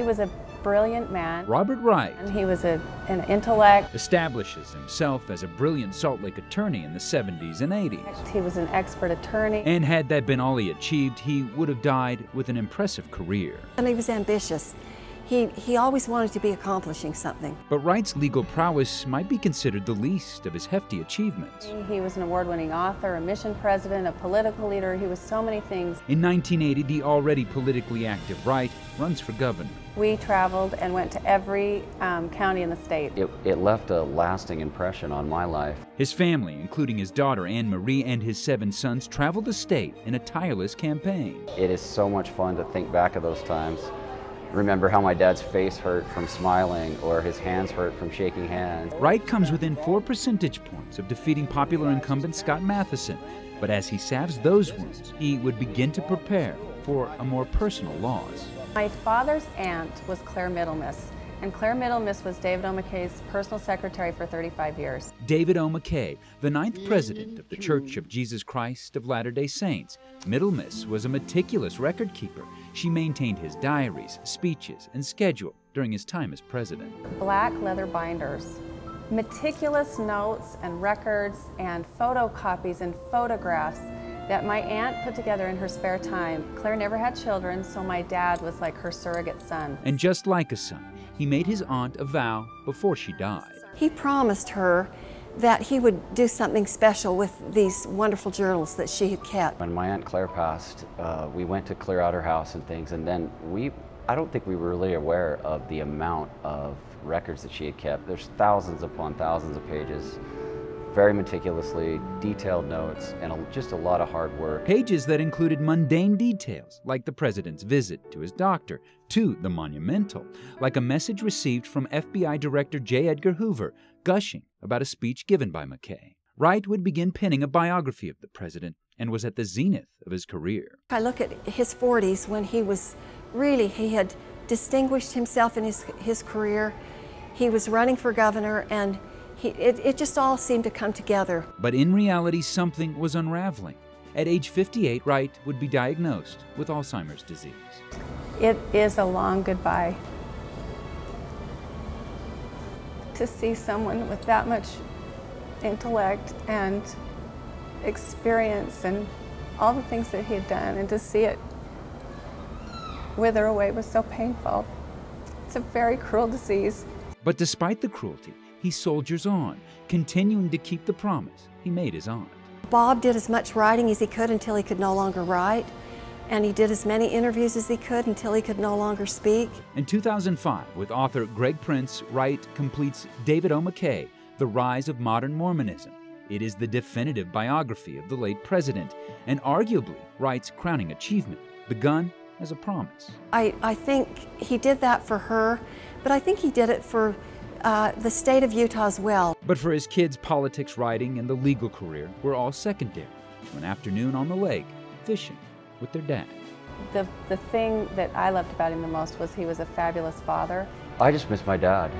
was a brilliant man. Robert Wright. And he was an intellect. Establishes himself as a brilliant Salt Lake attorney in the 70s and 80s. He was an expert attorney. And had that been all he achieved, he would have died with an impressive career. And he was ambitious. He always wanted to be accomplishing something. But Wright's legal prowess might be considered the least of his hefty achievements. He was an award-winning author, a mission president, a political leader. He was so many things. In 1980, the already politically active Wright runs for governor. We traveled and went to every county in the state. It left a lasting impression on my life. His family, including his daughter Anne Marie and his 7 sons, traveled the state in a tireless campaign. It is so much fun to think back of those times. Remember how my dad's face hurt from smiling or his hands hurt from shaking hands. Wright comes within 4 percentage points of defeating popular incumbent Scott Matheson, but as he salves those wounds, he would begin to prepare for a more personal loss. My father's aunt was Claire Middlemiss, and Claire Middlemiss was David O. McKay's personal secretary for 35 years. David O. McKay, the 9th president of the Church of Jesus Christ of Latter-day Saints. Middlemiss was a meticulous record keeper. She maintained his diaries, speeches, and schedule during his time as president. Black leather binders, meticulous notes and records and photocopies and photographs that my aunt put together in her spare time. Claire never had children, so my dad was like her surrogate son. And just like a son, he made his aunt a vow before she died. He promised her that he would do something special with these wonderful journals that she had kept. When my Aunt Claire passed, we went to clear out her house and things, and then I don't think we were really aware of the amount of records that she had kept. There's thousands upon thousands of pages, very meticulously detailed notes, and just a lot of hard work. Pages that included mundane details, like the president's visit to his doctor, to the monumental, like a message received from FBI Director J. Edgar Hoover, gushing about a speech given by McKay. Wright would begin penning a biography of the president and was at the zenith of his career. I look at his 40s when he had distinguished himself in his career. He was running for governor, and it just all seemed to come together. But in reality, something was unraveling. At age 58, Wright would be diagnosed with Alzheimer's disease. It is a long goodbye. To see someone with that much intellect and experience and all the things that he had done, and to see it wither away was so painful. It's a very cruel disease. But despite the cruelty, he soldiers on, continuing to keep the promise he made his aunt. Bob did as much writing as he could until he could no longer write, and he did as many interviews as he could until he could no longer speak. In 2005, with author Greg Prince, Wright completes David O. McKay, The Rise of Modern Mormonism. It is the definitive biography of the late president, and arguably Wright's crowning achievement, begun as a promise. I think he did that for her, but I think he did it for the state of Utah as well. But for his kids, politics, writing, and the legal career were all secondary. One afternoon on the lake, fishing with their dad. The thing that I loved about him the most was he was a fabulous father. I just miss my dad.